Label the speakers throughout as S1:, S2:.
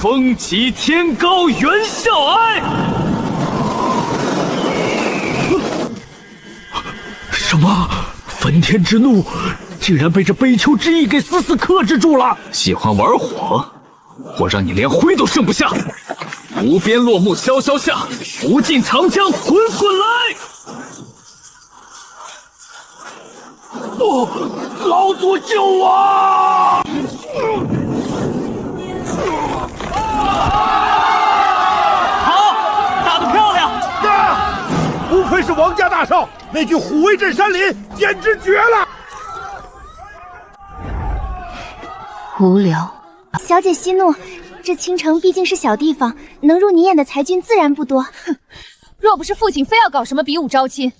S1: 风急天高猿啸哀。什么？焚天之怒竟然被这悲秋之意给死死克制住了！喜欢玩火，我让你连灰都剩不下！无边落木萧萧下，无尽长江滚滚来！哦，老祖救我！好，打得漂亮！
S2: 不愧是王家大少，那句虎威震山林简直绝了！
S3: 无聊。
S4: 小姐息怒，这青城毕竟是小地方，能入你眼的才俊自然不多。
S3: 哼，若不是父亲非要搞什么比武招亲，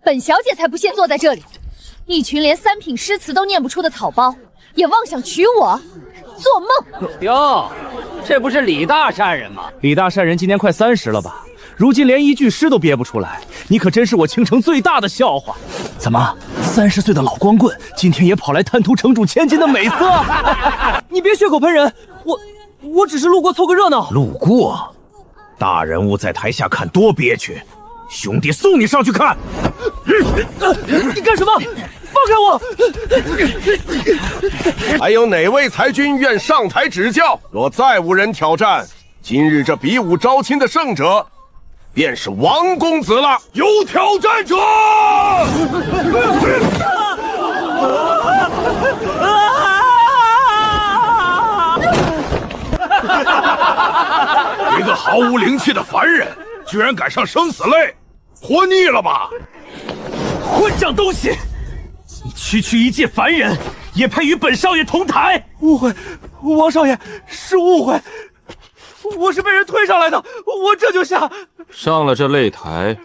S3: 本小姐才不屑坐在这里。一群连三品诗词都念不出的草包，也妄想娶我，做梦！
S5: 哟，这不是李大善人吗？
S1: 李大善人今年快30了吧？如今连一句诗都憋不出来，你可真是我青城最大的笑话。怎么，30岁的老光棍今天也跑来贪图城主千金的美色？你别血口喷人，我只是路过凑个热闹。
S2: 路过，大人物在台下看多憋屈，兄弟送你上去看。
S1: 你干什么？放开我！
S2: 还有哪位才君愿上台指教？若再无人挑战，今日这比武招亲的胜者便是王公子了。有挑战者！一个毫无灵气的凡人，居然敢上生死擂，活腻了吧？
S1: 混账东西！你区区一介凡人，也配与本少爷同台？误会，王少爷是误会，我是被人推上来的，我这就下。
S6: 上了这擂台，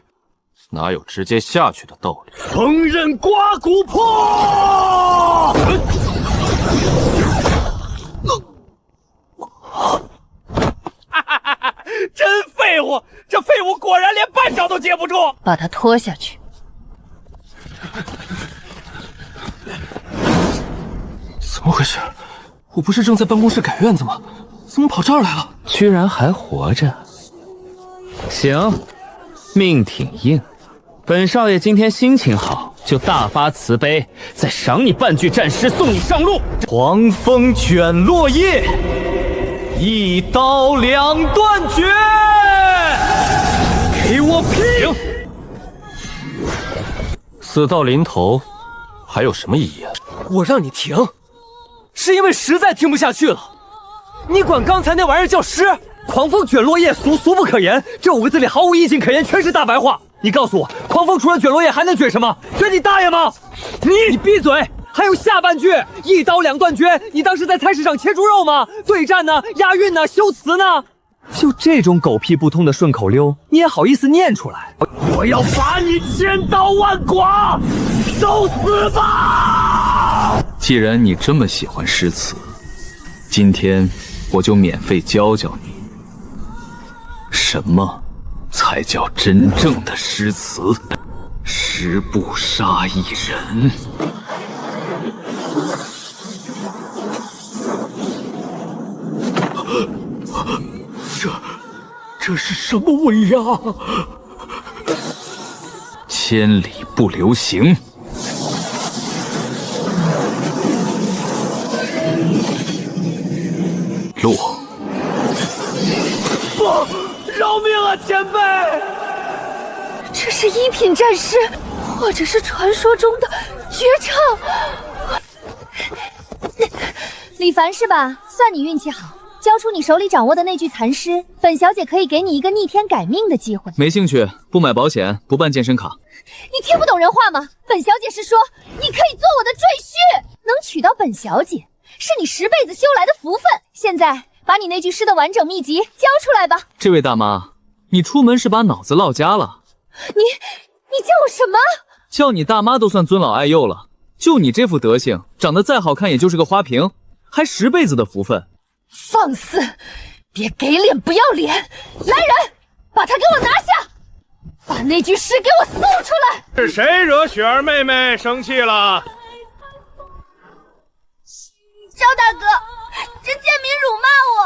S6: 哪有直接下去的道理？
S1: 横刃刮骨破！真废物！这废物果然连半招都接不住。
S3: 把他拖下去。
S1: 怎么回事？我不是正在办公室改院子吗？怎么跑这儿来了？
S6: 居然还活着！行，命挺硬。本少爷今天心情好，就大发慈悲，再赏你半句战诗，送你上路。
S1: 狂风卷落叶，一刀两断绝！给我拼！
S6: 死到临头，还有什么意义啊？
S1: 我让你停，是因为实在听不下去了。你管刚才那玩意儿叫诗？狂风卷落叶，俗不可言。这5个字里毫无意境可言，全是大白话。你告诉我，狂风除了卷落叶还能卷什么？卷你大爷吗？你闭嘴！还有下半句，一刀两断绝。你当时在菜市场切猪肉吗？对战呢？押韵呢？修辞呢？就这种狗屁不通的顺口溜，你也好意思念出来？我要把你千刀万剐，受死吧！
S6: 既然你这么喜欢诗词，今天我就免费教教你，什么才叫真正的诗词。十步杀一人。
S1: 这是什么威压？
S6: 千里不留行。落。
S1: 不，饶命啊，前辈！
S3: 这是1品战诗，或者是传说中的绝唱。
S4: 李凡是吧？算你运气好。交出你手里掌握的那句残诗，本小姐可以给你一个逆天改命的机会。
S6: 没兴趣，不买保险，不办健身卡。
S4: 你听不懂人话吗？本小姐是说，你可以做我的赘婿，能娶到本小姐，是你10辈子修来的福分。现在把你那句诗的完整秘籍交出来吧。
S6: 这位大妈，你出门是把脑子落家了？
S4: 你叫我什么？
S6: 叫你大妈都算尊老爱幼了。就你这副德行，长得再好看也就是个花瓶，还10辈子的福分。
S3: 放肆！别给脸不要脸！来人，把他给我拿下！把那句诗给我送出来！
S2: 是谁惹雪儿妹妹生气了？
S4: 萧大哥，这贱民辱骂我！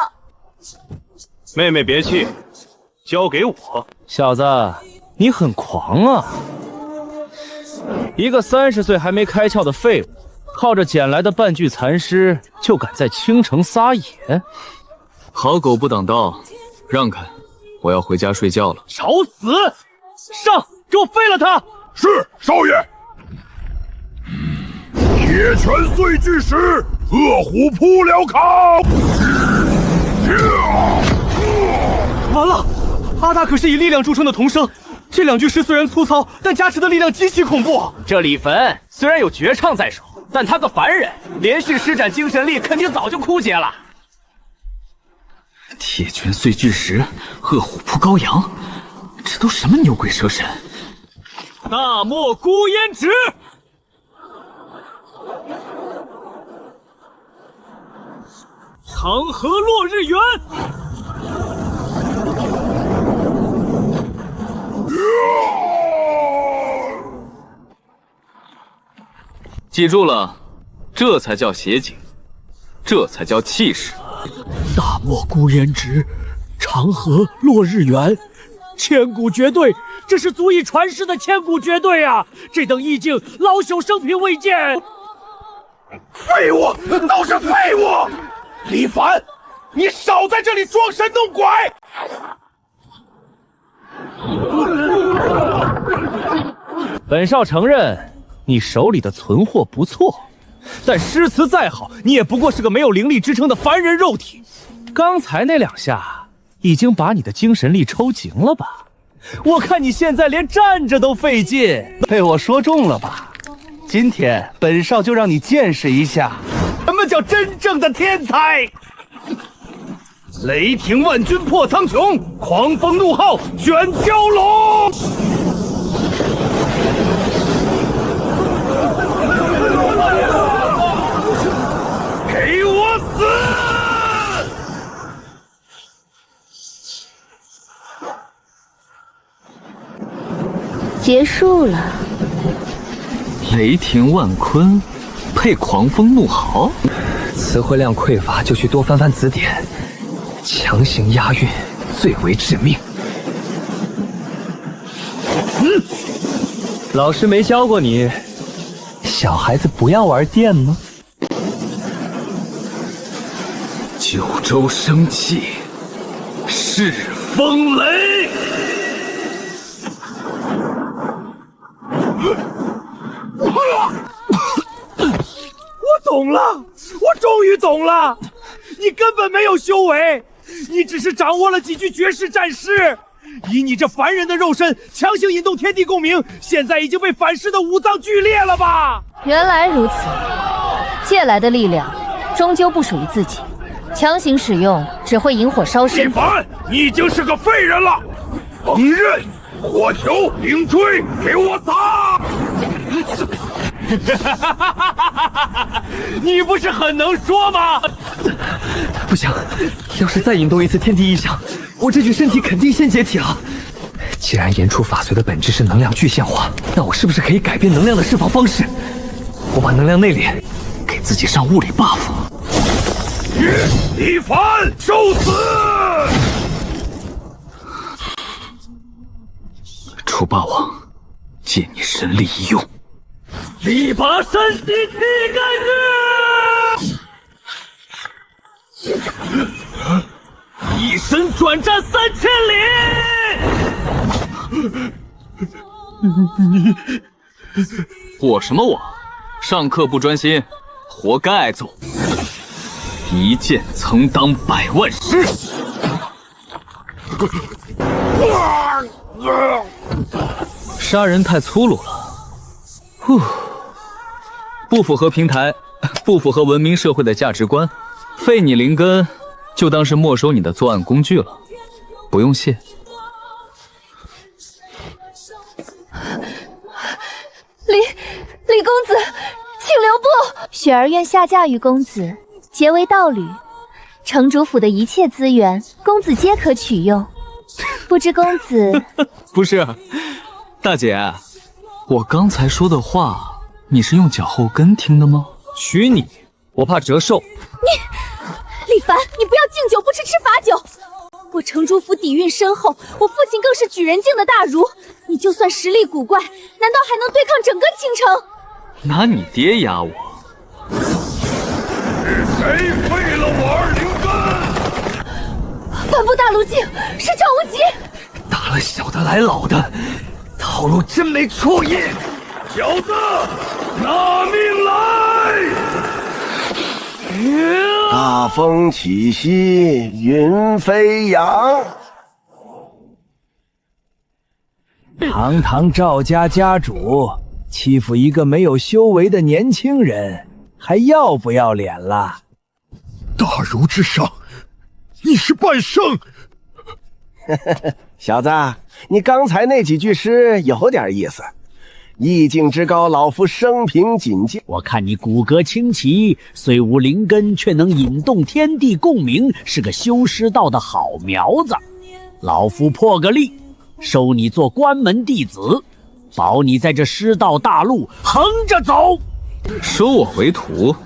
S7: 妹妹别气，交给我。
S1: 小子，你很狂啊！一个30岁还没开窍的废物，靠着捡来的半具残尸，就敢在青城撒野？
S6: 好狗不挡道，让开，我要回家睡觉了。
S1: 找死！上，给我废了他！
S2: 是，少爷。铁拳碎巨石，恶虎扑辽康。
S1: 完了，阿大可是以力量著称的童生，这2具尸虽然粗糙，但加持的力量极其恐怖。
S5: 这李坟虽然有绝唱在手，但他个凡人，连续施展精神力，肯定早就枯竭了。
S6: 铁拳碎巨石，恶虎扑羔羊，这都什么牛鬼蛇神？
S1: 大漠孤烟直，长河落日圆。
S6: 记住了，这才叫写景，这才叫气势。
S1: 大漠孤烟直，长河落日圆，千古绝对，这是足以传世的千古绝对啊！这等意境，老朽生平未见。
S2: 废物，都是废物！李凡，你少在这里装神弄鬼！
S1: 本少承认，你手里的存货不错，但诗词再好，你也不过是个没有灵力支撑的凡人肉体。刚才那2下，已经把你的精神力抽尽了吧？我看你现在连站着都费劲，被我说中了吧？今天本少就让你见识一下，什么叫真正的天才！雷霆万钧破苍穹，狂风怒号卷蛟龙。给我死！
S4: 结束了。
S6: 雷霆万钧，配狂风怒号。
S1: 词汇量匮乏，就去多翻翻词典，强行押韵最为致命。老师没教过你，小孩子不要玩电吗？
S6: 九州生气，势风雷。
S1: 我懂了，我终于懂了，你根本没有修为，你只是掌握了几句绝世战诗，以你这凡人的肉身强行引动天地共鸣，现在已经被反噬的五脏俱裂了吧？
S3: 原来如此，借来的力量终究不属于自己，强行使用只会引火烧身。
S2: 李凡，你已经是个废人了！锋刃、火球、灵锥，给我打！
S1: 你不是很能说吗？不行，要是再引动一次天地异象，我这具身体肯定先解体了。既然言出法随的本质是能量具现化，那我是不是可以改变能量的释放方式？我把能量内敛，给自己上物理 buff。
S2: 李凡，受死！
S6: 楚霸王，借你神力一用。
S1: 力拔山兮气盖世，一身转战3000里。
S6: 我什么我？上课不专心，活该挨揍！一剑曾当100万师。
S1: 杀人太粗鲁了，
S6: 不符合平台，不符合文明社会的价值观，废你灵根，就当是没收你的作案工具了，不用谢。
S3: 李公子，请留步。雪儿愿下嫁与公子，结为道侣。城主府的一切资源，公子皆可取用。不知公子
S6: 不是，大姐，我刚才说的话，你是用脚后跟听的吗？
S1: 娶你，我怕折寿。
S3: 李凡，你不要敬酒不吃吃罚酒。
S4: 我城主府底蕴深厚，我父亲更是举人境的大儒，你就算实力古怪，难道还能对抗整个倾城？
S6: 拿你爹压我？
S2: 是谁废了我二灵根？
S4: 半步大路径是赵无极。
S1: 打了小的来老的，套路真没出息。
S2: 小子，拿命来！大风起兮云飞扬。
S8: 堂堂赵家家主欺负一个没有修为的年轻人，还要不要脸了？
S2: 大儒之上，你是半圣。
S9: 小子，你刚才那几句诗有点意思。意境之高，老夫生平仅见。
S8: 我看你骨骼清奇，虽无灵根，却能引动天地共鸣，是个修师道的好苗子。老夫破个例，收你做关门弟子，保你在这师道大路横着走。
S6: 收我为徒？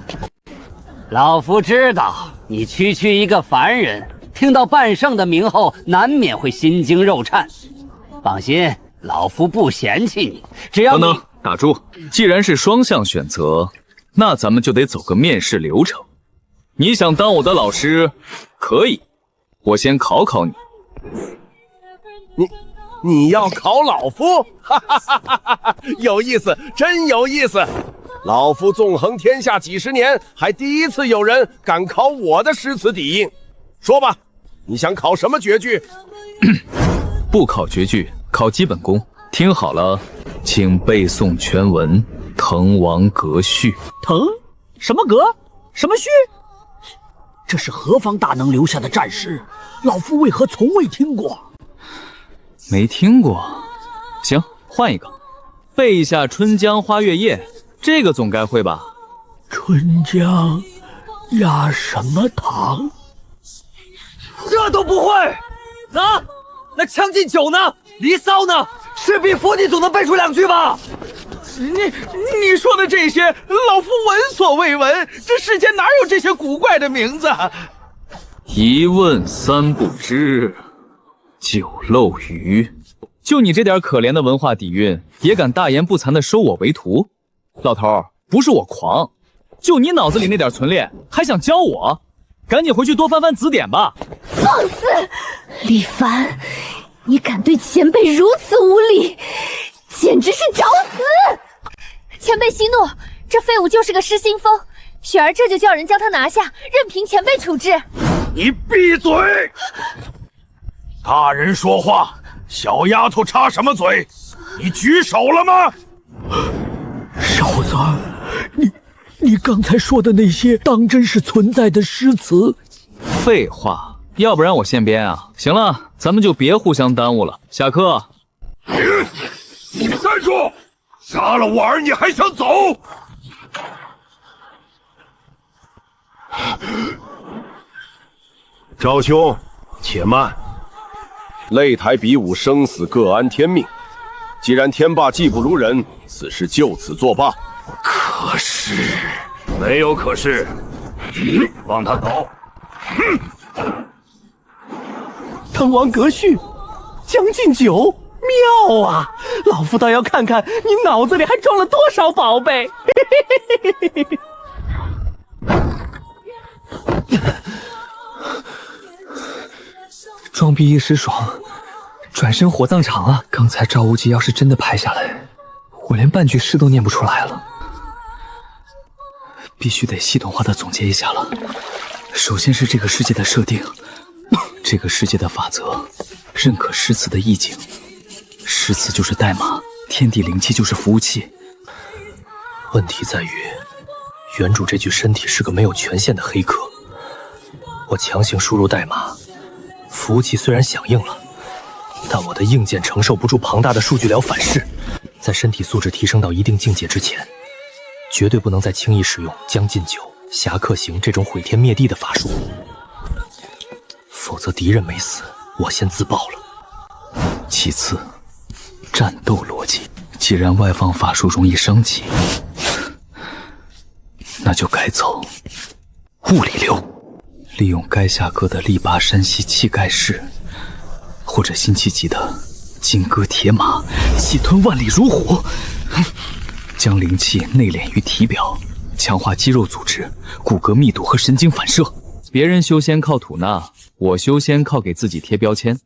S10: 老夫知道，你区区一个凡人，听到半圣的名后，难免会心惊肉颤。放心。老夫不嫌弃你，只要你……
S6: 等等，打住！既然是双向选择，那咱们就得走个面试流程。你想当我的老师，可以，我先考考你。
S9: 你要考老夫？哈哈哈哈哈！有意思，真有意思！老夫纵横天下几十年，还第一次有人敢考我的诗词底蕴。说吧，你想考什么绝句？
S6: 不考绝句。考基本功，听好了，请背诵全文《滕王阁序》。
S8: 滕？什么阁？什么序？这是何方大能留下的战诗？老夫为何从未听过？
S6: 没听过？行，换一个，背一下《春江花月夜》，这个总该会吧？
S8: 春江压什么糖？
S1: 这都不会？那《将进酒》呢？离骚呢？赤壁赋你总能背出2句吧？
S11: 你说的这些，老夫闻所未闻。这世间哪有这些古怪的名字？
S6: 一问三不知，酒漏鱼。就你这点可怜的文化底蕴，也敢大言不惭地收我为徒？老头，不是我狂，就你脑子里那点存练，还想教我？赶紧回去多翻翻字典吧。
S4: 放肆！李凡，你敢对前辈如此无礼，简直是找死！前辈息怒，这废物就是个失心疯，雪儿这就叫人将他拿下，任凭前辈处置。
S2: 你闭嘴！大人说话，小丫头插什么嘴？你举手了吗？
S8: 少子，你刚才说的那些，当真是存在的诗词？
S6: 废话，要不然我现编啊！行了，咱们就别互相耽误了，下课。
S2: 你站住！杀了我儿，你还想走？赵兄，且慢。擂台比武，生死各安天命。既然天霸技不如人，此事就此作罢。可是，没有可是，放他走。
S11: 滕王阁序，将进酒，妙啊！老夫倒要看看你脑子里还装了多少宝贝。
S1: 装逼一时爽，转身火葬场啊！刚才赵无极要是真的拍下来，我连半句诗都念不出来了。必须得系统化的总结一下了。首先是这个世界的设定，这个世界的法则，认可诗词的意境。诗词就是代码，天地灵气就是服务器。问题在于，原主这具身体是个没有权限的黑客。我强行输入代码，服务器虽然响应了，但我的硬件承受不住庞大的数据流反噬。在身体素质提升到一定境界之前，绝对不能再轻易使用将进酒、侠客行这种毁天灭地的法术，否则敌人没死，我先自爆了。其次，战斗逻辑，既然外放法术容易伤己，那就改走物理流，利用垓下阁的力拔山兮气盖世，
S6: 或者辛弃疾的金戈铁马，气吞万里如虎，将灵气内敛于体表，强化肌肉组织、骨骼密度和神经反射。别人修仙靠吐纳，我修仙靠给自己贴标签。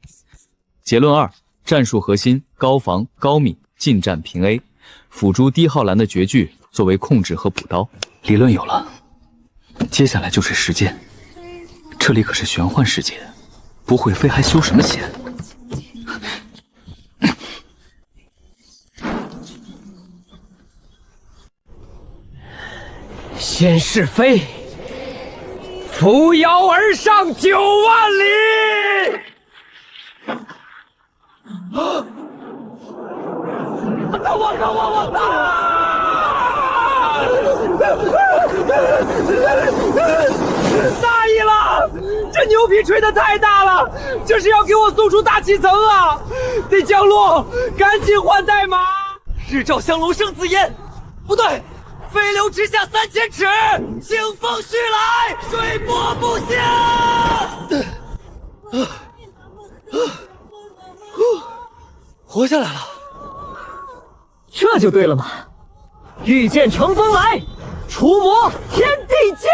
S6: 结论2：战术核心高防高敏，近战平 A， 辅助低耗蓝的绝句作为控制和补刀。理论有了，接下来就是实践。这里可是玄幻世界，不会飞还修什么仙？
S1: 先是飞，扶摇而上9万里。我大意了，这牛皮吹得太大了，这是要给我送出大气层啊！得降落，赶紧换代码。日照香炉生紫烟，不对，飞流直下3000尺，清风徐来，水波不兴。活下来了，
S11: 这就对了嘛！御剑乘风来，除魔天地间，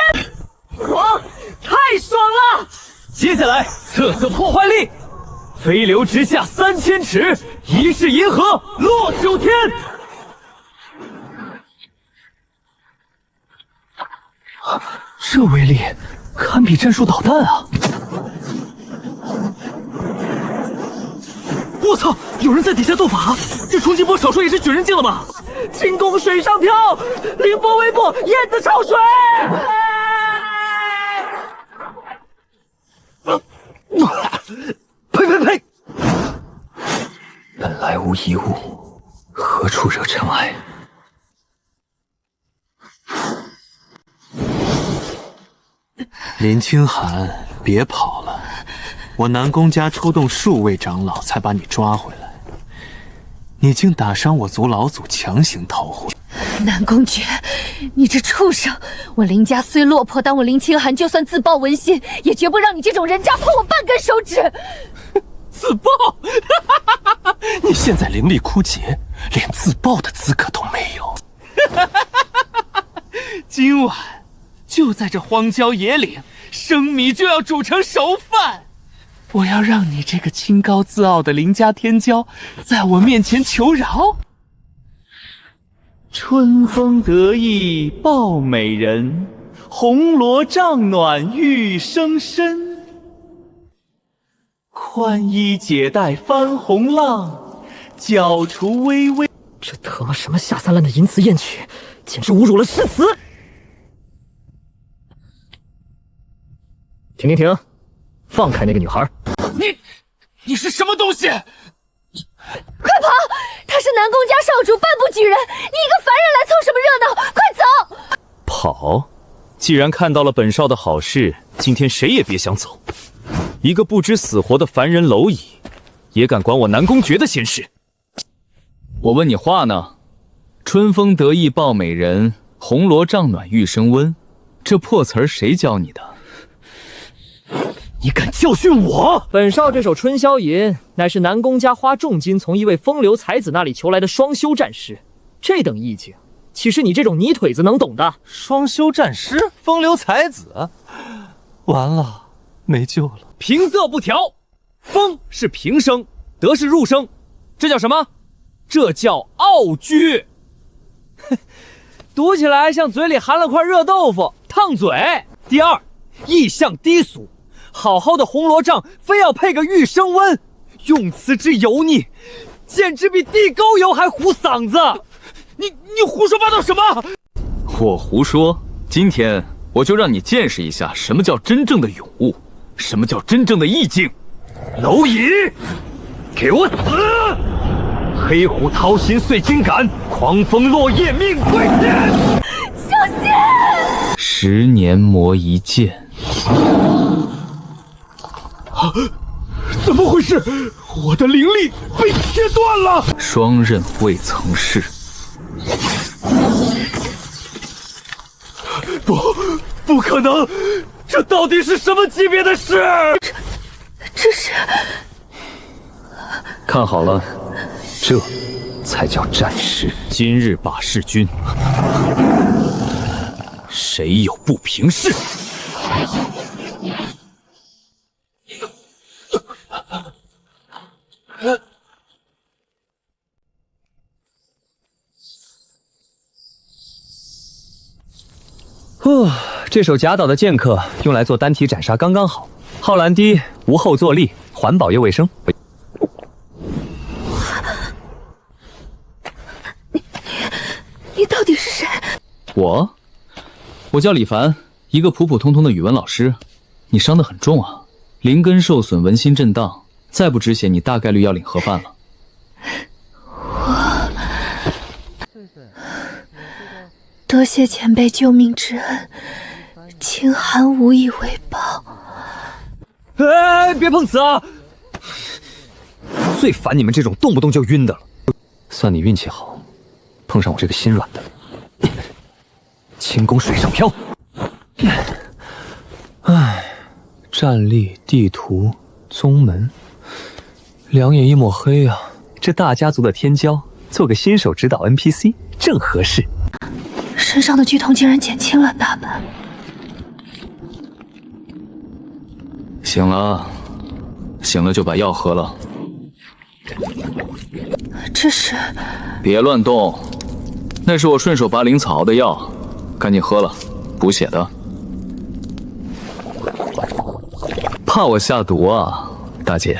S11: 哇，太爽了！
S1: 接下来测测破坏力，飞流直下3000尺，一世银河落9天。这威力堪比战术导弹啊！我操！有人在底下斗法，这冲击波少说也是举人境了吧？
S11: 轻功水上漂，凌波微步，燕子超水。
S1: 呸！本来无一物，何处惹尘埃？
S12: 林清寒，别跑了！我南宫家出动数位长老才把你抓回来，你竟打伤我族老祖，强行逃回。
S4: 南宫诀，你这畜生！我林家虽落魄，但我林清寒就算自报文心，也绝不让你这种人渣碰我半根手指。
S11: 自爆？你现在灵力枯竭，连自爆的资格都没有。
S5: 今晚就在这荒郊野岭，生米就要煮成熟饭。我要让你这个清高自傲的林家天骄，在我面前求饶。春风得意抱美人，红罗帐暖玉生身。宽衣解带翻红浪，脚除微微。
S11: 这他妈什么下三滥的淫词艳曲，简直侮辱了诗词！停！放开那个女孩！
S5: 你是什么东西？
S4: 快跑！他是南宫家少主，半步举人，你一个凡人来凑什么热闹？快走！
S7: 跑！既然看到了本少的好事，今天谁也别想走。一个不知死活的凡人蝼蚁，也敢管我南宫诀的闲事？
S6: 我问你话呢？春风得意抱美人，红罗帐暖玉生温，这破词儿谁教你的？
S11: 你敢教训我？本少这首《春宵吟》乃是南宫家花重金从一位风流才子那里求来的双修战诗，这等意境，岂是你这种泥腿子能懂的？
S5: 双修战诗，风流才子，完了，没救了。
S1: 平仄不调，风是平声，得是入声，这叫什么？这叫傲居。读起来像嘴里含了块热豆腐，烫嘴。第二，意象低俗。好好的红罗帐，非要配个玉生温，用词之油腻，简直比地沟油还糊嗓子。你胡说八道什么？
S6: 我胡说？今天我就让你见识一下什么叫真正的咏物，什么叫真正的意境。
S1: 蝼蚁，给我死！黑虎掏心碎筋肝，狂风落叶命归天。
S4: 小心
S6: ！10年磨一剑。
S1: 怎么回事？我的灵力被切断了！
S6: 双刃未曾试。
S1: 不可能！这到底是什么级别的事？
S4: 这是
S6: 看好了，这才叫战士。今日把弑君，谁有不平事？
S1: 这手贾岛的剑客用来做单体斩杀刚刚好，耗蓝低，无后坐力，环保又卫生。
S4: 你到底是谁？
S6: 我叫李凡，一个普普通通的语文老师。你伤得很重啊，灵根受损，纹心震荡，再不止血，你大概率要领盒饭了。
S4: 多谢前辈救命之恩，清寒无以为报。
S1: 哎，别碰瓷啊！最烦你们这种动不动就晕的了。算你运气好，碰上我这个心软的。轻功水上漂。唉，战力、地图、宗门，两眼一抹黑啊！这大家族的天骄，做个新手指导 NPC 正合适。
S4: 身上的剧痛竟然减轻了大半。
S6: 醒了，醒了就把药喝了。
S4: 这是？
S6: 别乱动，那是我顺手拔灵草熬的药，赶紧喝了，补血的。怕我下毒啊，大姐？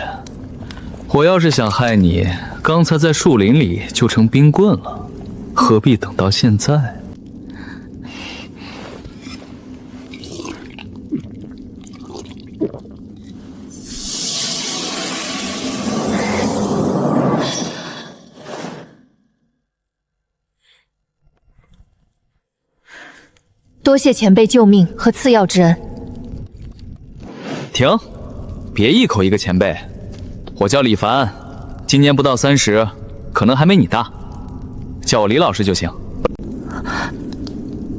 S6: 我要是想害你，刚才在树林里就成冰棍了，何必等到现在？
S4: 多谢前辈救命和赐药之恩。
S6: 停，别一口一个前辈。我叫李凡，今年不到30，可能还没你大，叫我李老师就行。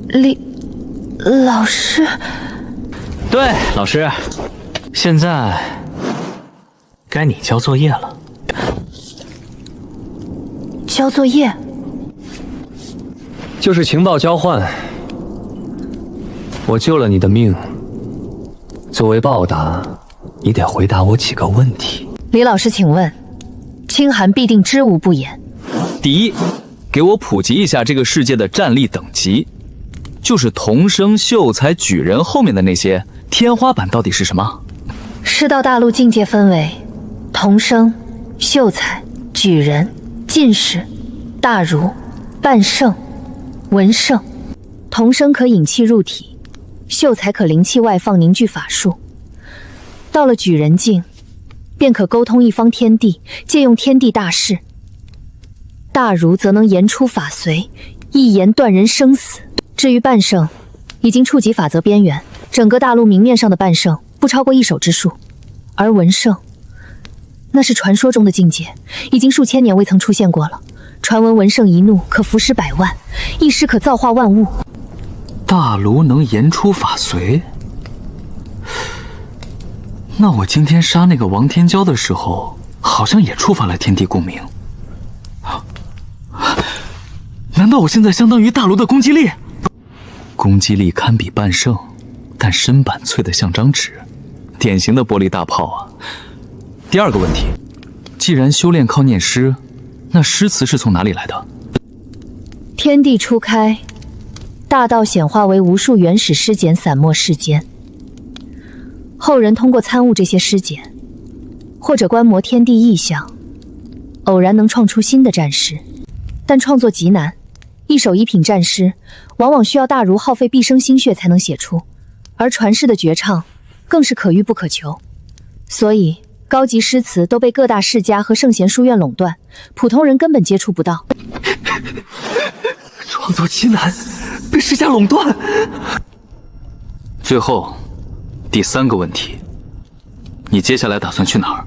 S4: 李老师？
S5: 对，老师，现在该你交作业了。
S4: 交作业？
S1: 就是情报交换。我救了你的命，作为报答，你得回答我几个问题。
S4: 李老师，请问，清寒必定知无不言。
S6: 第一，给我普及一下这个世界的战力等级，就是童生、秀才、举人后面的那些天花板到底是什么？
S4: 世道大陆境界分为童生、秀才、举人、进士、大儒、半圣、文圣。童生可引气入体，秀才可灵气外放凝聚法术，到了举人境，便可沟通一方天地，借用天地大势。大儒则能言出法随，一言断人生死。至于半圣，已经触及法则边缘，整个大陆明面上的半圣不超过一手之数，而文圣，那是传说中的境界，已经数千年未曾出现过了。传闻文圣一怒可伏尸100万，一尸可造化万物。
S6: 大儒能言出法随，那我今天杀那个王天骄的时候，好像也触发了天地共鸣。难道我现在相当于大儒的攻击力？攻击力堪比半圣，但身板脆得像张纸，典型的玻璃大炮啊。第二个问题，既然修炼靠念诗，那诗词是从哪里来的？
S4: 天地初开，大道显化为无数原始诗简散没世间，后人通过参悟这些诗简，或者观摩天地异象，偶然能创出新的战诗，但创作极难，一首一品战诗往往需要大儒耗费毕生心血才能写出，而传世的绝唱更是可遇不可求，所以高级诗词都被各大世家和圣贤书院垄断，普通人根本接触不到。
S1: 创作极难，被世家垄断。
S6: 最后，第3个问题，你接下来打算去哪儿？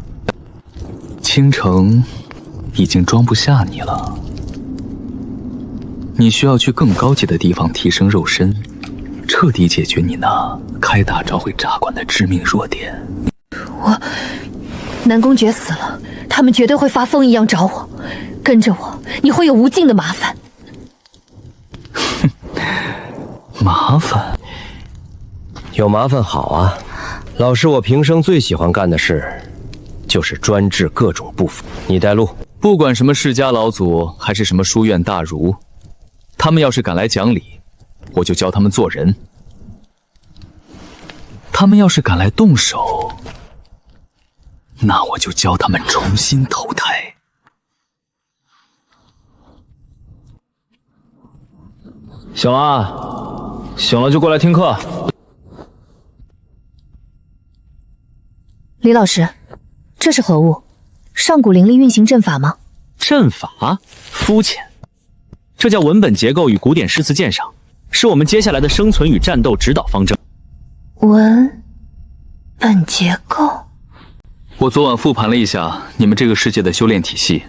S6: 青城已经装不下你了，你需要去更高级的地方提升肉身，彻底解决你那开大招会炸馆的致命弱点。
S4: 南宫爵死了，他们绝对会发疯一样找我，跟着我，你会有无尽的麻烦。
S6: 麻烦？
S13: 有麻烦好啊！老师，我平生最喜欢干的事，就是专治各种不服。你带路。
S6: 不管什么释迦老祖，还是什么书院大儒，他们要是敢来讲理，我就教他们做人；他们要是敢来动手，那我就教他们重新投胎。
S7: 醒了啊，醒了就过来听课。
S4: 李老师，这是何物？上古灵力运行阵法吗？
S7: 阵法？肤浅。这叫文本结构与古典诗词鉴赏，是我们接下来的生存与战斗指导方针。
S4: 文本结构？
S6: 我昨晚复盘了一下你们这个世界的修炼体系，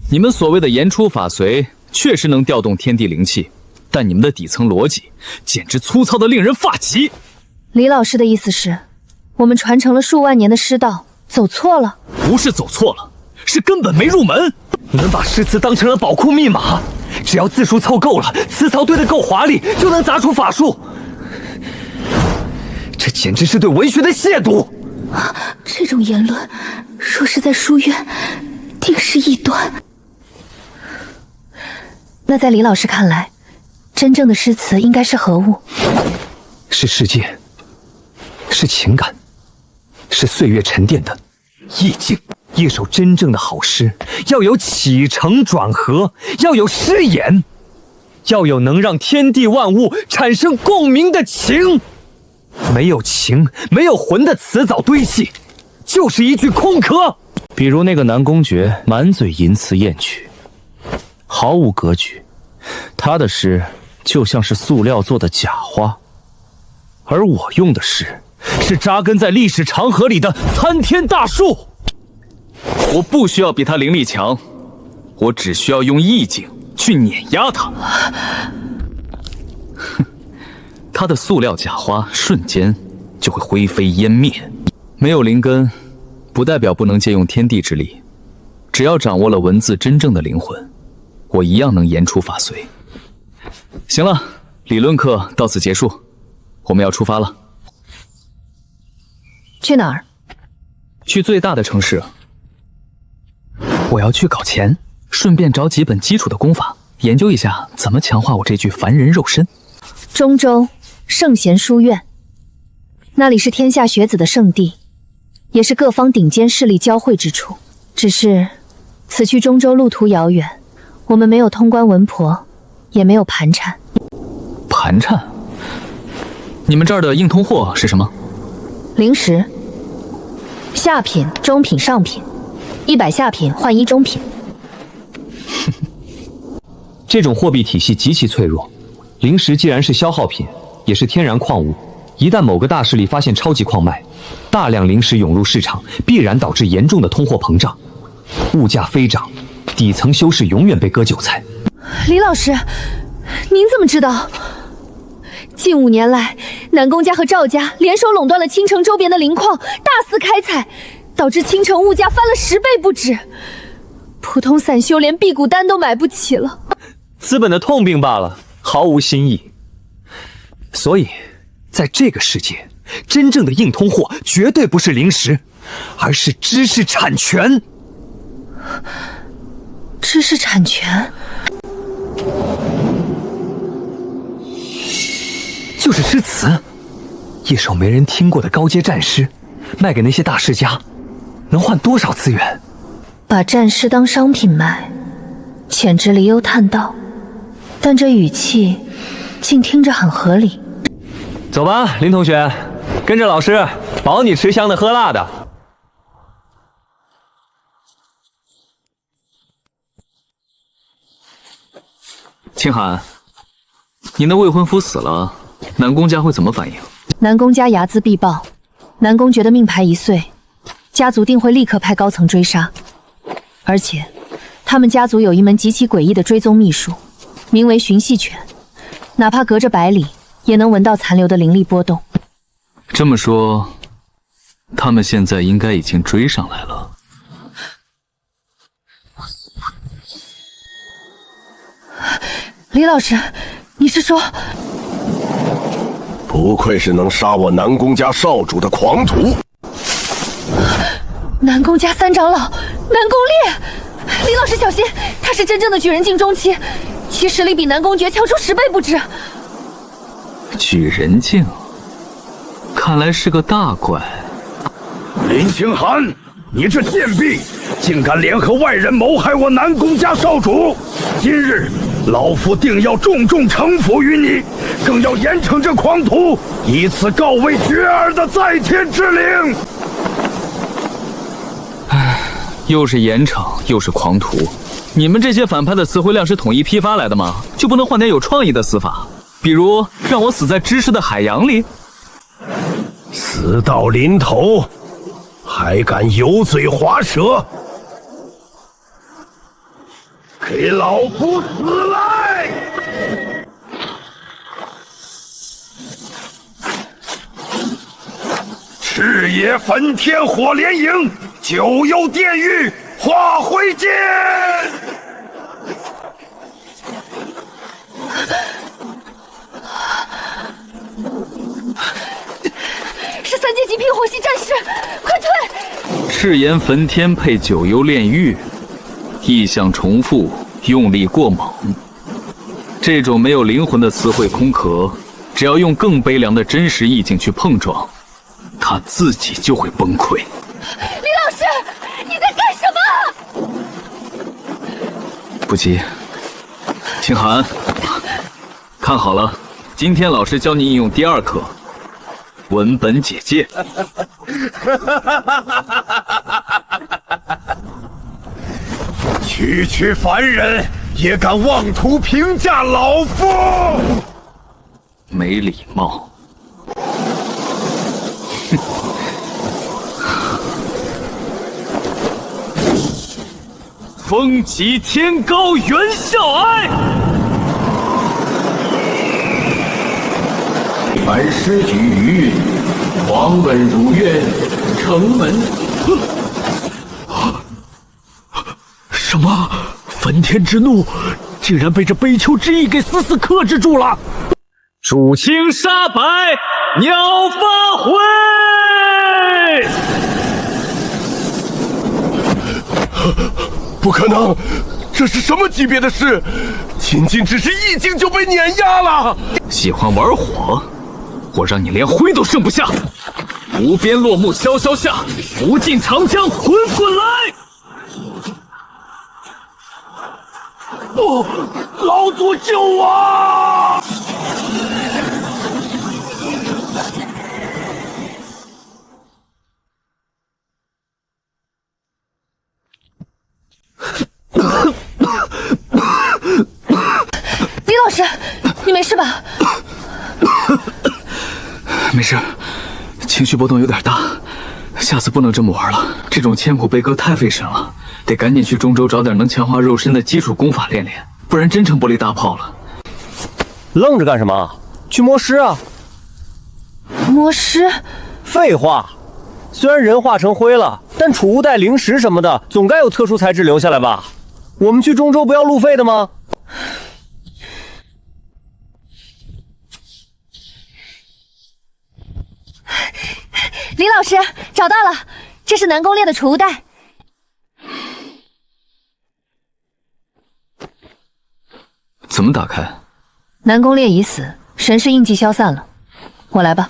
S6: 你们所谓的言出法随，确实能调动天地灵气，但你们的底层逻辑简直粗糙的令人发急。
S4: 李老师的意思是，我们传承了数万年的师道走错了？
S7: 不是走错了，是根本没入门。你们把诗词当成了宝库密码，只要字数凑够了，词槽堆得够华丽，就能砸出法术。这简直是对文学的亵渎！
S4: 这种言论，若是在书院，定是异端。那在李老师看来，真正的诗词应该是何物？
S1: 是世界，是情感，是岁月沉淀的意境。一首真正的好诗，要有起承转合，要有诗眼，要有能让天地万物产生共鸣的情。没有情，没有魂的词藻堆砌，就是一句空壳。比如那个南宫诀，满嘴淫词艳曲，毫无格局。他的诗就像是塑料做的假花，而我用的诗是扎根在历史长河里的参天大树。
S6: 我不需要比他灵力强，我只需要用意境去碾压他。哼，他的塑料假花瞬间就会灰飞烟灭。没有灵根，不代表不能借用天地之力。只要掌握了文字真正的灵魂，我一样能言出法随。行了，理论课到此结束，我们要出发了。
S4: 去哪儿？
S6: 去最大的城市。我要去搞钱，顺便找几本基础的功法，研究一下怎么强化我这具凡人肉身。
S4: 中州圣贤书院，那里是天下学子的圣地，也是各方顶尖势力交汇之处。只是此去中州路途遥远，我们没有通关文婆，也没有盘缠。
S6: 盘缠？你们这儿的硬通货是什么？
S4: 灵石，下品、中品、上品，100下品换1中品。
S1: 这种货币体系极其脆弱，灵石既然是消耗品，也是天然矿物，一旦某个大势力发现超级矿脉，大量灵石涌入市场，必然导致严重的通货膨胀，物价飞涨，底层修士永远被割韭菜。
S4: 李老师，您怎么知道？近5年来，南宫家和赵家联手垄断了青城周边的灵矿，大肆开采，导致青城物价翻了10倍不止，普通散修连辟谷丹都买不起了。
S1: 资本的痛病罢了，毫无新意。所以，在这个世界，真正的硬通货绝对不是灵石，而是知识产权。
S4: 知识产权？
S1: 就是诗词，一首没人听过的高阶战诗，卖给那些大世家，能换多少资源？
S4: 把战诗当商品卖，简直离忧叹道。但这语气，竟听着很合理。
S1: 走吧，林同学，跟着老师，保你吃香的喝辣的。
S6: 清寒，您的未婚夫死了，南宫家会怎么反应？
S4: 南宫家睚眦必报，南宫觉得命牌一碎，家族定会立刻派高层追杀。而且，他们家族有一门极其诡异的追踪秘术，名为寻系犬，哪怕隔着100里，也能闻到残留的灵力波动。
S6: 这么说，他们现在应该已经追上来了。
S4: 李老师，你是说？
S2: 不愧是能杀我南宫家少主的狂徒！
S4: 南宫家三长老，南宫烈，李老师小心，他是真正的举人境中期，其实力比南宫诀强出10倍不止。
S6: 举人境，看来是个大怪。
S14: 林清寒，你这贱婢，竟敢联合外人谋害我南宫家少主！今日老夫定要重重惩罚于你，更要严惩这狂徒，以此告慰绝儿的在天之灵。
S6: 又是严惩，又是狂徒，你们这些反派的词汇量是统一批发来的吗？就不能换点有创意的死法？比如让我死在知识的海洋里？
S14: 死到临头，还敢油嘴滑舌！给老夫死来！赤野焚天火莲营，九幽殿狱化灰烬。
S4: 是3阶极品火系战士，快退！
S6: 赤炎焚天配九幽炼狱，意象重复，用力过猛。这种没有灵魂的词汇空壳，只要用更悲凉的真实意境去碰撞，它自己就会崩溃。
S4: 李老师，你在干什么？
S6: 不急，清寒，看好了，今天老师教你应用第2课。文本解戒。
S14: 区凡人也敢妄图评价老夫，
S6: 没礼貌。风急天高猿啸哀。
S15: 凡师举于皇本如愿，城门。
S8: 什么？焚天之怒竟然被这悲秋之意给死死克制住了！
S7: 主清杀白，鸟发灰。
S2: 不可能，这是什么级别的事？仅仅只是意境就被碾压了。
S6: 喜欢玩火，我让你连灰都剩不下。无边落木萧萧下，无尽长江滚滚来。
S14: 不，老祖救我！
S4: 李老师，你没事吧？
S6: 没事，情绪波动有点大，下次不能这么玩了。这种千古悲歌太费神了，得赶紧去中州找点能强化肉身的基础功法练练，不然真成玻璃大炮了。
S13: 愣着干什么？去摸尸啊！
S4: 摸尸？
S13: 废话，虽然人化成灰了，但储物袋、灵石什么的，总该有特殊材质留下来吧？我们去中州不要路费的吗？
S4: 李老师，找到了，这是南宫烈的储物袋。
S6: 怎么打开？
S4: 南宫烈已死，神识印记消散了，我来吧。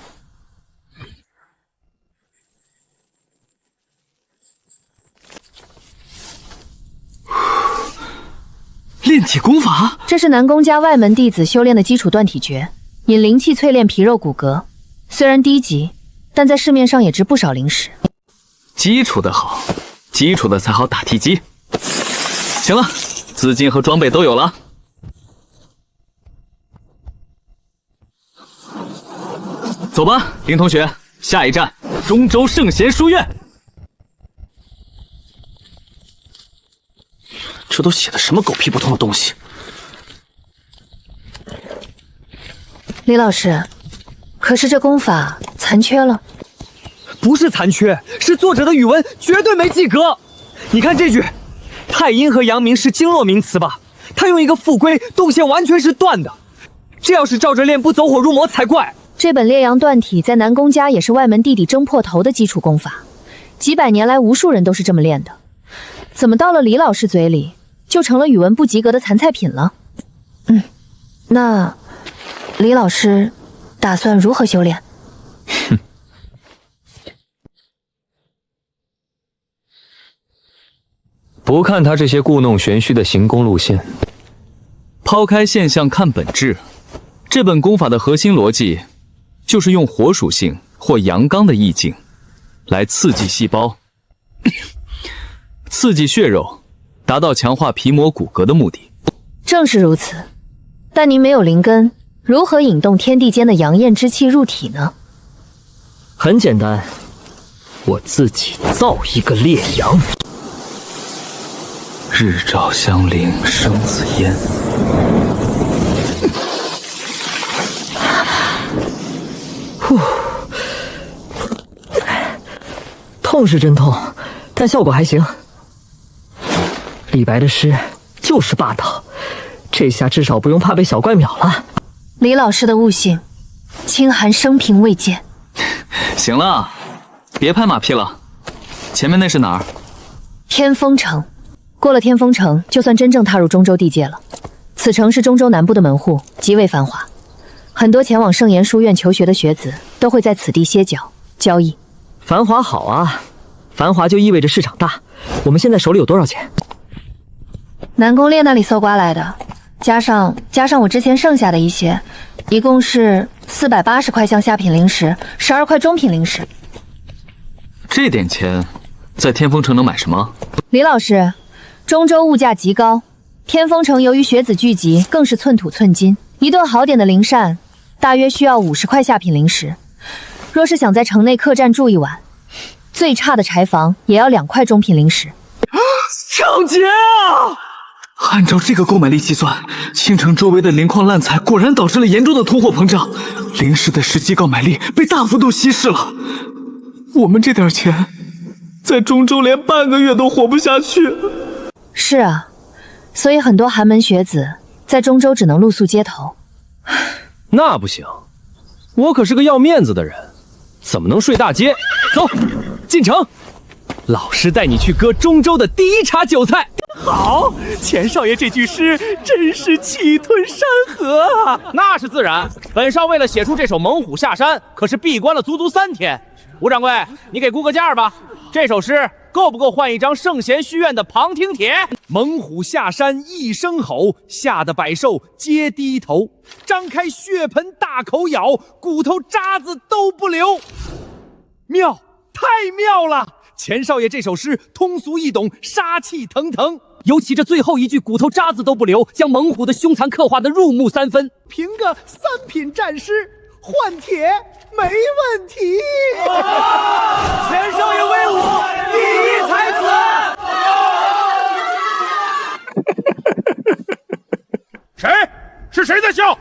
S6: 炼体功法，
S4: 这是南宫家外门弟子修炼的基础断体诀，引灵气淬炼皮肉骨骼，虽然低级，但在市面上也值不少灵石。
S6: 基础的好，基础的才好打地基。行了，资金和装备都有了。走吧，林同学，下一站中州圣贤书院。
S8: 这都写的什么狗屁不通的东西？
S4: 李老师，可是这功法残缺了。
S1: 不是残缺，是作者的语文绝对没及格。你看这句，太阴和阳明是经络名词吧？他用一个副龟，动线完全是断的。这要是照着练，不走火入魔才怪。
S3: 这本烈阳断体在南宫家也是外门弟弟争破头的基础功法，几百年来无数人都是这么练的。怎么到了李老师嘴里，就成了语文不及格的残菜品了？那李老师打算如何修炼？
S6: 哼。
S7: 不看他这些故弄玄虚的行功路线，
S6: 抛开现象看本质，这本功法的核心逻辑就是用火属性或阳刚的意境来刺激细胞，刺激血肉，达到强化皮膜骨骼的目的。
S3: 正是如此，但您没有灵根，如何引动天地间的阳焰之气入体呢？
S11: 很简单，我自己造一个烈阳。
S6: 日照香菱生紫烟。
S11: 呼，痛是真痛，但效果还行。李白的诗就是霸道，这下至少不用怕被小怪秒了。
S3: 李老师的悟性，清寒生平未见。
S6: 行了，别拍马屁了。前面那是哪儿？
S3: 天风城。过了天风城，就算真正踏入中州地界了。此城是中州南部的门户，极为繁华，很多前往圣言书院求学的学子都会在此地歇脚交易。
S11: 繁华好啊，繁华就意味着市场大。我们现在手里有多少钱？
S3: 南宫烈那里搜刮来的，加上我之前剩下的一些，一共是480块项下品灵石，12块中品灵石。
S6: 这点钱，在天风城能买什么？
S3: 李老师。中州物价极高，天风城由于学子聚集，更是寸土寸金。一顿好点的灵膳，大约需要50块下品灵石。若是想在城内客栈住一晚，最差的柴房也要2块中品灵石。
S5: 抢劫啊！按照这个购买力计算，青城周围的灵矿滥采果然导致了严重的通货膨胀，灵石的实际购买力被大幅度稀释了。我们这点钱，在中州连半个月都活不下去。
S3: 是啊，所以很多寒门学子在中州只能露宿街头。
S1: 那不行，我可是个要面子的人，怎么能睡大街？走，进城，老师带你去割中州的第一茬韭菜。
S5: 好，钱少爷这句诗真是气吞山河啊！
S16: 那是自然，本少为了写出这首《猛虎下山》，可是闭关了足足3天。吴掌柜，你给估个价吧，这首诗够不够换一张圣贤书院的旁听帖？猛虎下山一声吼，吓得百兽皆低头，张开血盆大口咬，骨头渣子都不留。妙，太妙了！钱少爷这首诗通俗易懂，杀气腾腾，尤其这最后一句骨头渣子都不留，将猛虎的凶残刻画得入木3分。凭个3品战诗换帖没问题。钱少爷威武，第一才子。谁？是谁在笑？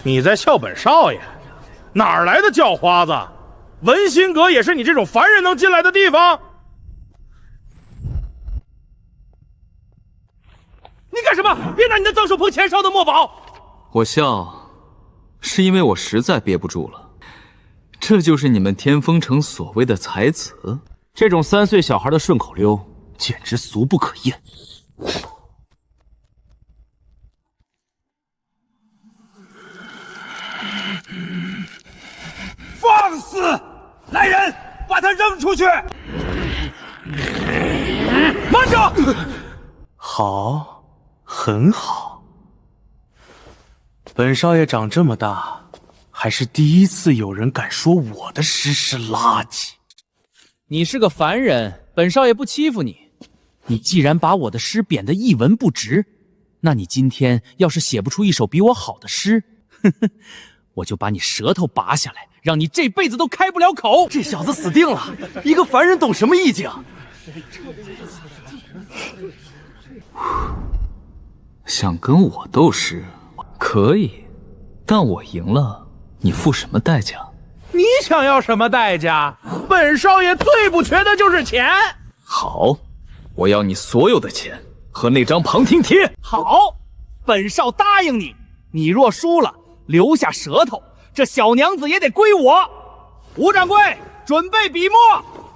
S17: 你在笑本少爷？哪儿来的叫花子？文心阁也是你这种凡人能进来的地方？
S16: 你干什么？别拿你的脏手碰钱少的墨宝！
S6: 我笑，是因为我实在憋不住了。这就是你们天风城所谓的才子？
S16: 这种3岁小孩的顺口溜，简直俗不可厌。
S17: 放肆！来人，把他扔出去！慢着！
S5: 好，很好。本少爷长这么大，还是第一次有人敢说我的诗是垃圾。
S16: 你是个凡人，本少爷不欺负你。你既然把我的诗贬得一文不值，那你今天要是写不出一首比我好的诗，我就把你舌头拔下来，让你这辈子都开不了口。
S1: 这小子死定了！一个凡人懂什么意境？
S6: 想跟我斗诗，可以，但我赢了，你付什么代价？
S17: 你想要什么代价？本少爷最不缺的就是钱。
S6: 好，我要你所有的钱和那张旁听帖。
S16: 好，本少答应你。你若输了，留下舌头，这小娘子也得归我。吴掌柜，准备笔墨。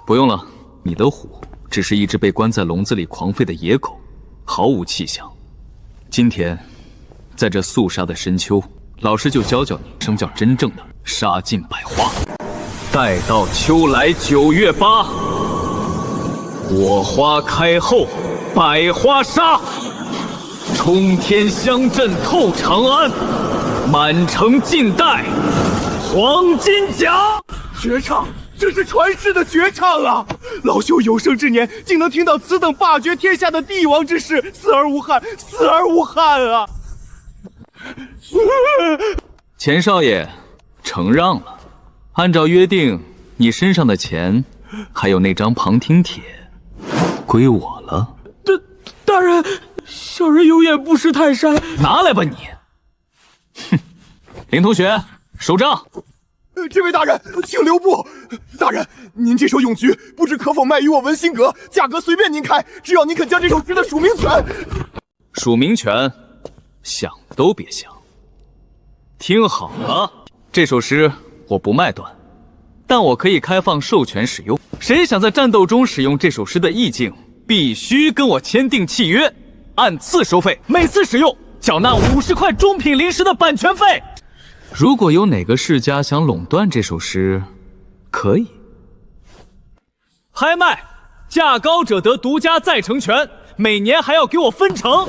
S6: 不用了，你的虎只是一只被关在笼子里狂吠的野狗，毫无气象。今天，在这肃杀的深秋，老师就教教你什么叫真正的杀尽百花。待到秋来9月8，我花开后，百花杀，冲天香阵透长安，满城尽带黄金甲。
S5: 绝唱，这是传世的绝唱啊！老朽有生之年竟能听到此等霸绝天下的帝王之事，死而无憾，死而无憾啊！
S6: 钱少爷，承让了。按照约定，你身上的钱，还有那张旁听帖，归我了。
S5: 大人，小人有眼不识泰山。
S6: 拿来吧你！哼，林同学，收账。
S5: 这位大人，请留步。大人，您这首咏菊不知可否卖与我文心阁，价格随便您开，只要您肯将这首诗的署名权。
S6: 署名权，想都别想。听好了，这首诗我不卖断，但我可以开放授权使用。谁想在战斗中使用这首诗的意境，必须跟我签订契约，按次收费，每次使用缴纳50块中品灵石的版权费。如果有哪个世家想垄断这首诗，可以拍卖，价高者得独家再成权，每年还要给我分成。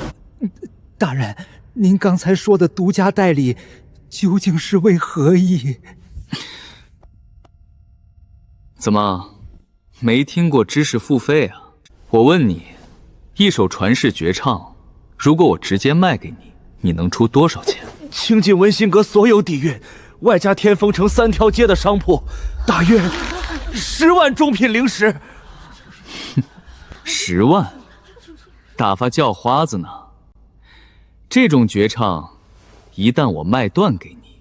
S18: 大人，您刚才说的独家代理究竟是为何意？
S6: 怎么，没听过知识付费啊？我问你，一首传世绝唱，如果我直接卖给你，你能出多少钱？
S5: 倾尽文心阁所有底蕴，外加天风城3条街的商铺，大约10万中品灵石。
S6: 10万？打发叫花子呢？这种绝唱，一旦我卖断给你，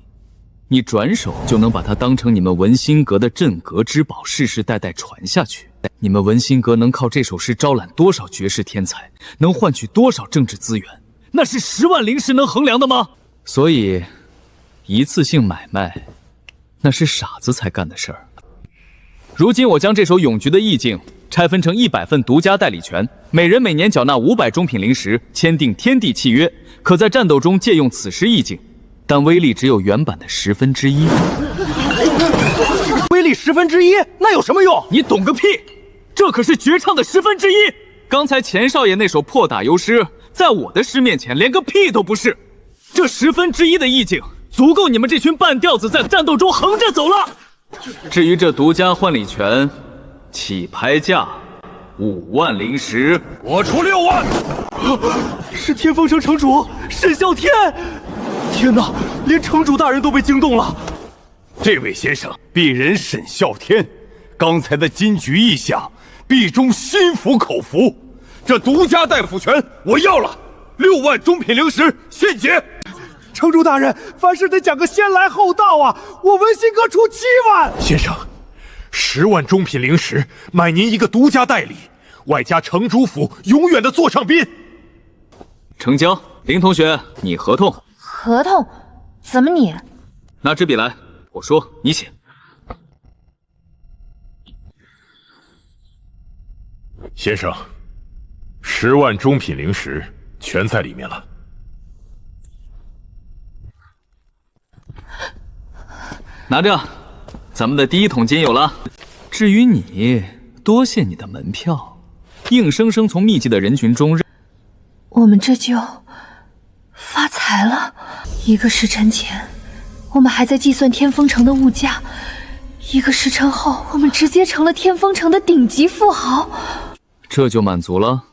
S6: 你转手就能把它当成你们文心阁的镇阁之宝，世世代代传下去。你们文心阁能靠这首诗招揽多少绝世天才，能换取多少政治资源，那是10万灵石能衡量的吗？所以，一次性买卖，那是傻子才干的事儿。如今我将这首咏菊的意境拆分成100份独家代理权，每人每年缴纳500中品灵石，签订天地契约，可在战斗中借用此诗意境，但威力只有原版的1/10。
S5: 威力1/10，那有什么用？
S6: 你懂个屁！这可是绝唱的1/10。刚才钱少爷那首破打油诗，在我的诗面前连个屁都不是。这1/10的意境，足够你们这群半吊子在战斗中横着走了。至于这独家换礼权，起拍价5万灵石，
S14: 我出6万。
S5: 是天风城城主沈啸天！天哪，连城主大人都被惊动了。
S14: 这位先生，鄙人沈啸天，刚才的金菊意象，必中心服口服。这独家代辅权我要了，6万中品灵石现结。
S5: 城主大人，凡事得讲个先来后到啊！我文心阁出7万。
S17: 先生，10万中品灵石买您一个独家代理，外加城主府永远的座上宾。
S6: 成交。林同学，你合同？
S3: 合同？怎么你？
S6: 拿支笔来，我说你写。
S17: 先生，10万中品灵石全在里面了。
S6: 拿着，咱们的第1桶金有了。至于你，多谢你的门票，硬生生从密集的人群中
S3: 我们这就发财了。1个时辰前，我们还在计算天风城的物价；1个时辰后，我们直接成了天风城的顶级富豪。
S6: 这就满足了。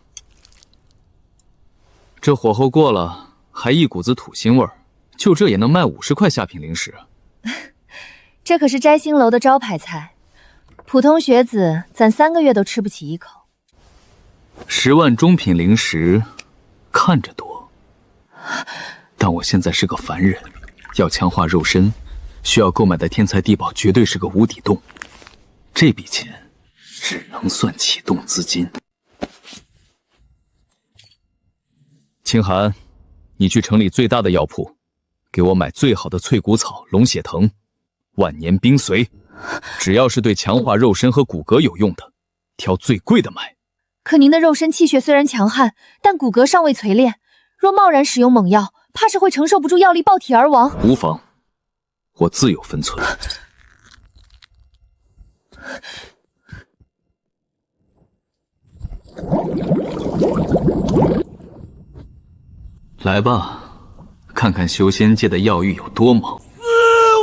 S6: 这火候过了，还一股子土腥味儿，就这也能卖50块下品灵石。
S3: 这可是摘星楼的招牌菜，普通学子攒3个月都吃不起1口。
S6: 10万中品灵石，看着多，但我现在是个凡人，要强化肉身，需要购买的天材地宝绝对是个无底洞。这笔钱只能算启动资金。清寒，你去城里最大的药铺，给我买最好的脆骨草、龙血藤、万年冰髓，只要是对强化肉身和骨骼有用的，挑最贵的买。
S3: 可您的肉身气血虽然强悍，但骨骼尚未淬炼，若贸然使用猛药，怕是会承受不住药力爆体而亡。
S6: 无妨，我自有分寸。来吧，看看修仙界的药域有多猛。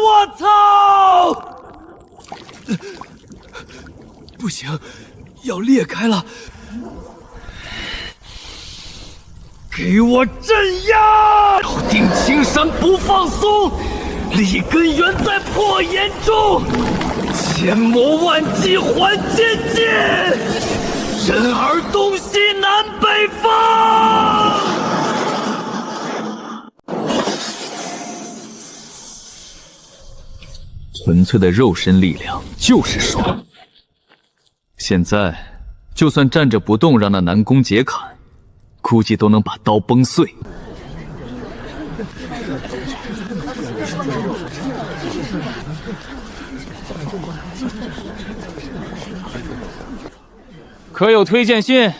S1: 我操！不行，要裂开了！给我镇压！咬定青山不放松，立根源在破岩中，千磨万击还渐进，人而东西南北方。
S6: 纯粹的肉身力量就是爽。现在，就算站着不动，让那南宫截砍，估计都能把刀崩碎。
S16: 可有推荐信？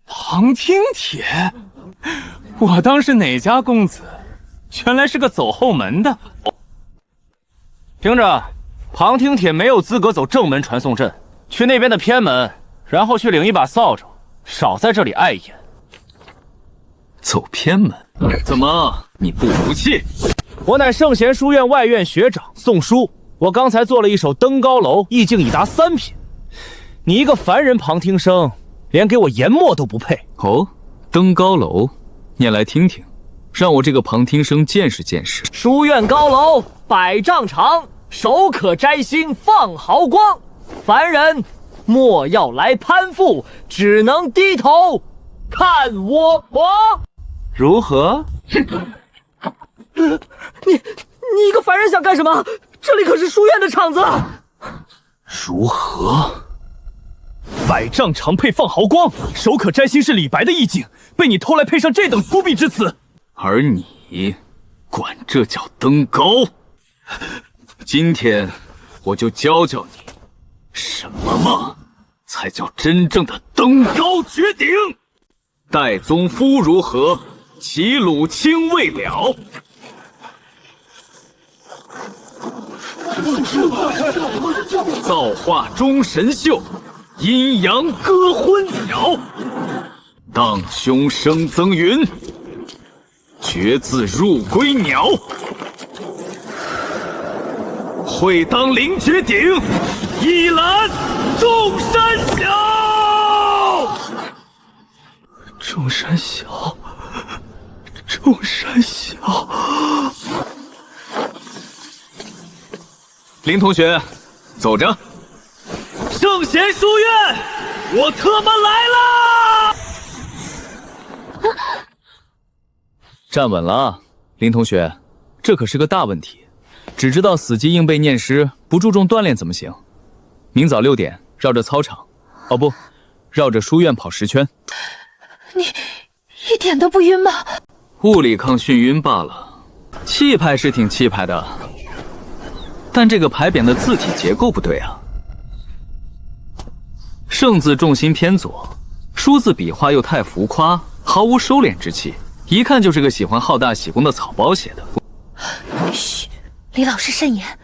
S16: 旁听帖，我当是哪家公子，原来是个走后门的。听着，旁听帖没有资格走正门传送阵，去那边的偏门，然后去领一把扫帚，少在这里碍眼。
S6: 走偏门？怎么，你不服气？
S16: 我乃圣贤书院外院学长宋书，我刚才做了一首登高楼，意境已达3品。你一个凡人旁听生，连给我研墨都不配。
S6: 哦，登高楼，念来听听，让我这个旁听生见识见识。
S11: 书院高楼100丈长，手可摘星放毫光。凡人莫要来攀附，只能低头看我狂。
S16: 如何？
S11: 你一个凡人想干什么？这里可是书院的场子。
S16: 如何？100丈长配放毫光，手可摘星是李白的意境，被你偷来配上这等粗鄙之词。
S6: 而你管这叫登高？今天我就教教你，什么才叫真正的登高绝顶。戴宗夫如何？齐鲁青未了。造化钟神秀，阴阳割昏鸟。荡胸生增云，决字入归鸟。会当凌绝顶，一览众山小。
S16: 众山小，众山小。
S6: 林同学，走着。
S1: 圣贤书院，我特么来啦！
S6: 站稳了啊，林同学，这可是个大问题。只知道死记硬背念诗，不注重锻炼怎么行？明早6点绕着操场，哦不，绕着书院跑10圈。
S3: 你一点都不晕吗？
S6: 物理抗眩晕罢了，气派是挺气派的，但这个牌匾的字体结构不对啊。圣字重心偏左，书字笔画又太浮夸，毫无收敛之气，一看就是个喜欢好大喜功的草包写的。
S3: 嘘，李老师慎言，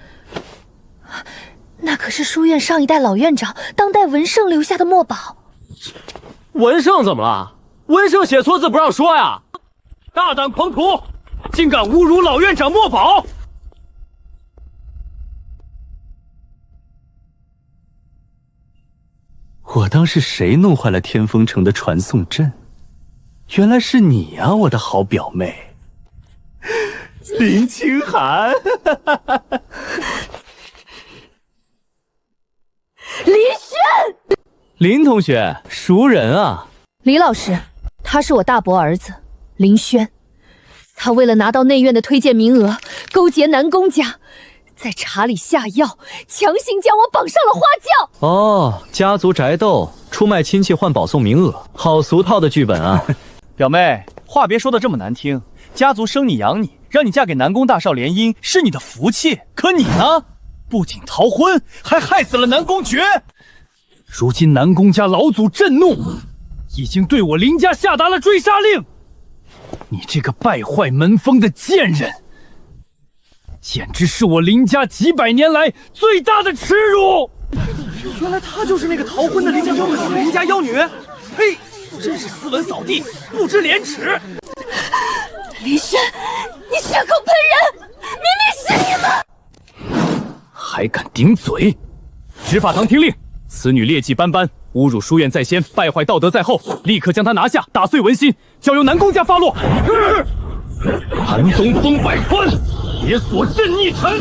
S3: 那可是书院上一代老院长当代文圣留下的墨宝。
S11: 文圣怎么了？文圣写错字不让说呀！
S1: 大胆狂徒，竟敢侮辱老院长墨宝！
S5: 我当是谁弄坏了天风城的传送阵？原来是你啊，我的好表妹，林清寒。
S4: 林轩，
S11: 林同学，熟人啊。
S3: 李老师，他是我大伯儿子林轩，他为了拿到内院的推荐名额，勾结南宫家，
S4: 在茶里下药，强行将我绑上了花轿。
S7: 哦，家族宅斗，出卖亲戚换保送名额，好俗套的剧本啊！
S16: 表妹，话别说的这么难听，家族生你养你，让你嫁给南宫大少联姻是你的福气，可你呢？不仅逃婚，还害死了南宫爵。如今南宫家老祖震怒，已经对我林家下达了追杀令。你这个败坏门风的贱人，简直是我林家几百年来最大的耻辱！
S1: 原来她就是那个逃婚的林家妖女。
S16: 呸！真是斯文扫地，不知廉耻！
S4: 林轩，你血口喷人，明明是你们！
S16: 还敢顶嘴！执法堂听令，此女劣迹斑斑，侮辱书院在先，败坏道德在后，立刻将她拿下，打碎文心，交由南宫家发落。寒东风百川，铁锁镇逆臣。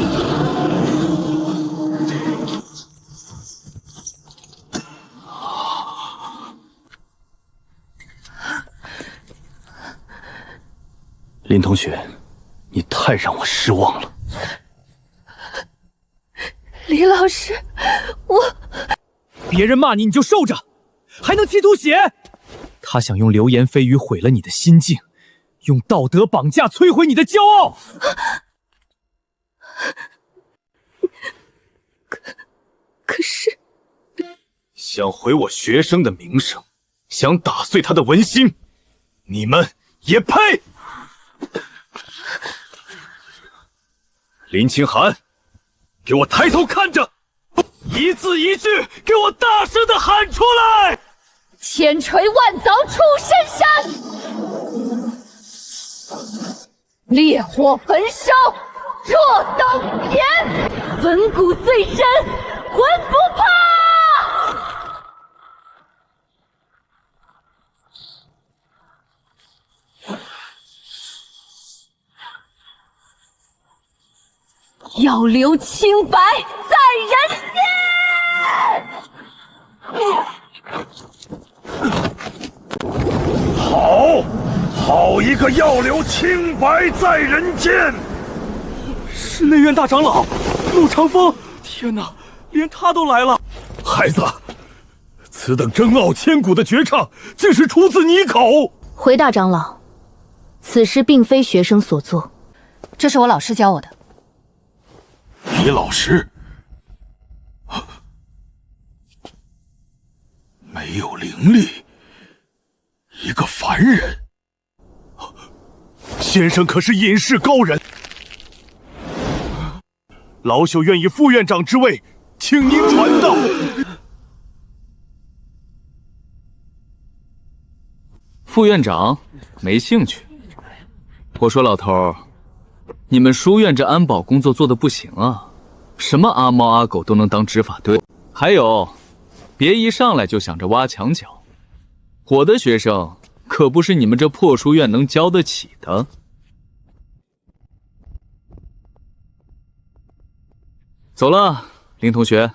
S16: 林同学，你太让我失望了。
S4: 李老师，
S16: 别人骂你你就受着，还能企图写？他想用流言蜚语毁了你的心境，用道德绑架摧毁你的骄傲。
S4: 可是，
S16: 想毁我学生的名声，想打碎他的文心，你们也配？林清寒，给我抬头看着，一字一句给我大声的喊出来！
S4: 千锤万凿出深山，烈火焚烧若等天，文骨最深魂不怕。要留清白在人间。
S14: 好一个要留清白在人间！
S1: 是内院大长老陆长风，天哪，连他都来了！
S14: 孩子，此等争傲千古的绝唱，竟是出自你口。
S4: 回大长老，此诗并非学生所作，这是我老师教我的。
S14: 李老师没有灵力，一个凡人。先生可是隐士高人，老朽愿以副院长之位，请您传道。
S6: 副院长没兴趣。我说老头，你们书院这安保工作做得不行啊，什么阿猫阿狗都能当执法队。还有，别一上来就想着挖墙脚，我的学生可不是你们这破书院能教得起的。走了，林同学。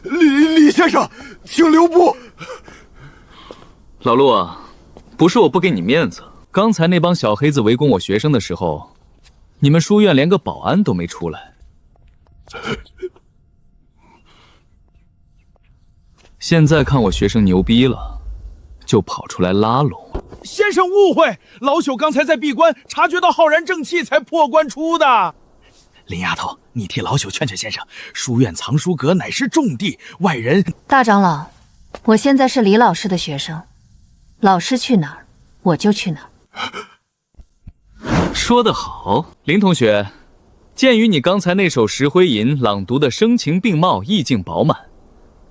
S14: 李先生，请留步。
S6: 老陆啊，不是我不给你面子，刚才那帮小黑子围攻我学生的时候，你们书院连个保安都没出来。现在看我学生牛逼了，就跑出来拉拢。
S17: 先生误会，老朽刚才在闭关察觉到浩然正气，才破关出的。
S5: 林丫头，你替老朽劝劝先生，书院藏书阁乃是重地，外人。
S4: 大长老，我现在是李老师的学生，老师去哪儿，我就去哪
S6: 儿。说得好，林同学，鉴于你刚才那首《石灰吟》朗读的声情并茂，意境饱满，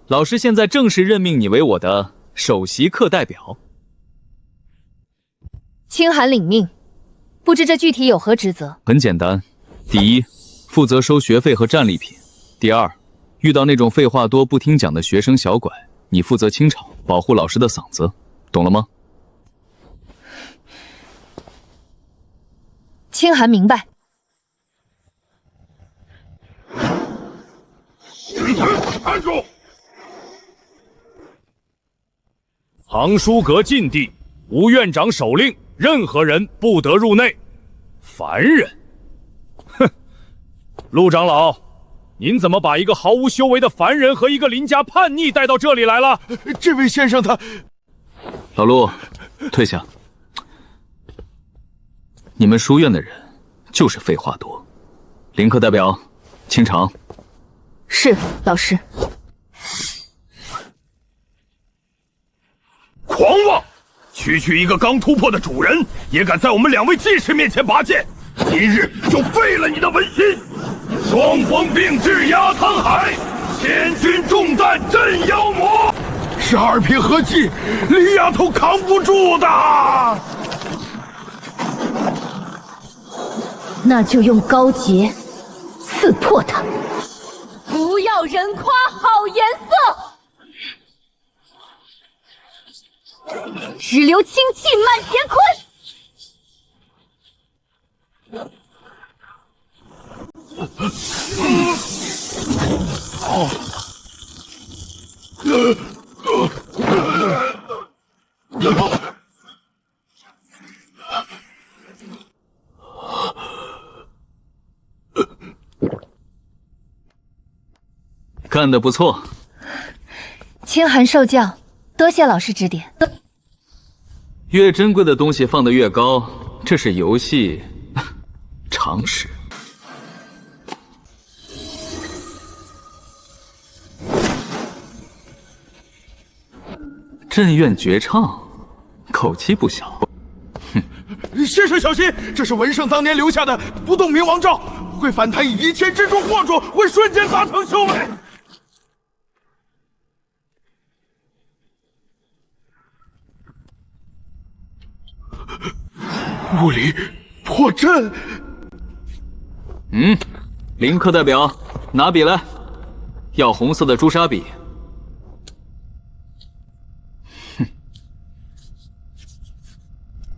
S6: 老师现在正式任命你为我的首席课代表。
S4: 清寒领命，不知这具体有何职责？
S6: 很简单，第一，负责收学费和战利品；第二，遇到那种废话多不听讲的学生小拐，你负责清场，保护老师的嗓子，懂了吗？
S4: 清寒明白。
S14: 站住！
S16: 藏书阁禁地，吴院长手令，
S14: 任何人不得入内。凡人，哼！陆长老，您怎么把一个毫无修为的凡人和一个邻家叛逆带到这里来了？
S12: 这位先生他……
S6: 老陆，退下。你们书院的人就是废话多。林课代表，清场。
S4: 是，老师。
S14: 狂妄！区区一个刚突破的主人，也敢在我们2位技师面前拔剑，今日就废了你的文心！双方并峙压沧海，千军重担镇妖魔。
S12: 12品合击，李丫头扛不住的。
S4: 那就用高洁刺破他。
S3: 不要人夸好颜色，只留清气满乾坤。
S6: 干得不错，
S4: 清寒受教，多谢老师指点。
S6: 越珍贵的东西放得越高，这是游戏常识。镇院绝唱，口气不小。
S12: 先生小心，这是文胜当年留下的不动明王诏，会反弹以1000之中惑住，会瞬间达成修为。物理破阵。
S6: 林课代表，拿笔来，要红色的朱砂笔。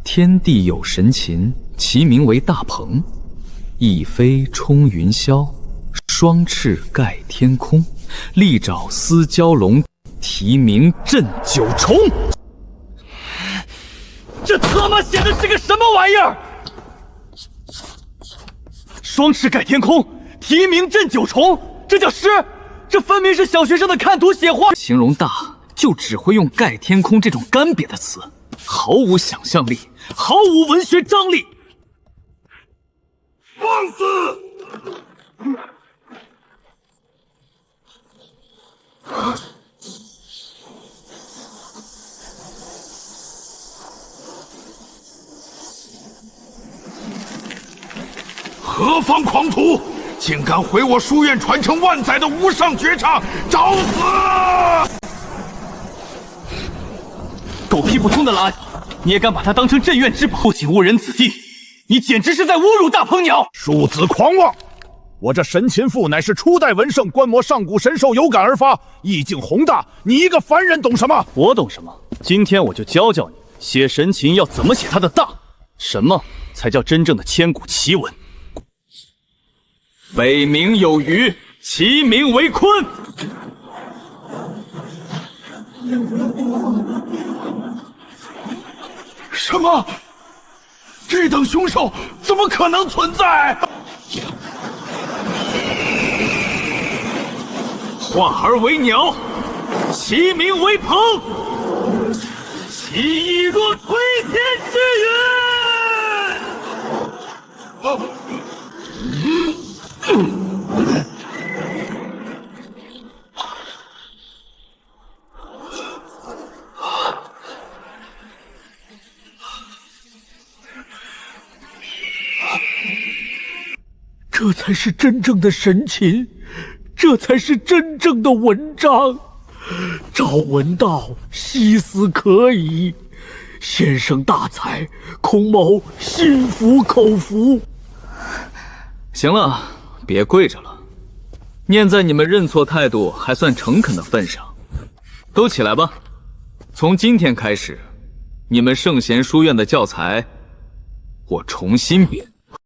S6: 天地有神禽，其名为大鹏。一飞冲云霄，双翅盖天空。利爪撕蛟龙，啼鸣震九重。
S1: 这他妈写的是个什么玩意儿？双翅盖天空，啼鸣震九重，这叫诗？这分明是小学生的看图写画。
S6: 形容大，就只会用盖天空这种干瘪的词，毫无想象力，毫无文学张力。
S14: 放肆！
S12: 何方狂徒，竟敢毁我书院传承万载的无上绝唱，找死！
S1: 狗屁不通的垃圾，你也敢把它当成镇院之宝？不仅误人子弟，你简直是在侮辱大鹏鸟！
S14: 庶子狂妄！我这神禽赋乃是初代文圣观摩上古神兽有感而发，意境宏大。你一个凡人懂什么？
S7: 我懂什么？今天我就教教你，写神禽要怎么写它的大，什么才叫真正的千古奇文。
S6: 北冥有鱼，其名为鲲。
S12: 什么？这等凶兽怎么可能存在？
S6: 化而为鸟，其名为鹏。其翼若推天之云。
S8: 这才是真正的神禽，这才是真正的文章。朝闻道，夕死可矣。先生大才，孔某心服口服。
S6: 行了，别跪着了，念在你们认错态度还算诚恳的份上，都起来吧。从今天开始，你们圣贤书院的教材，我重新编。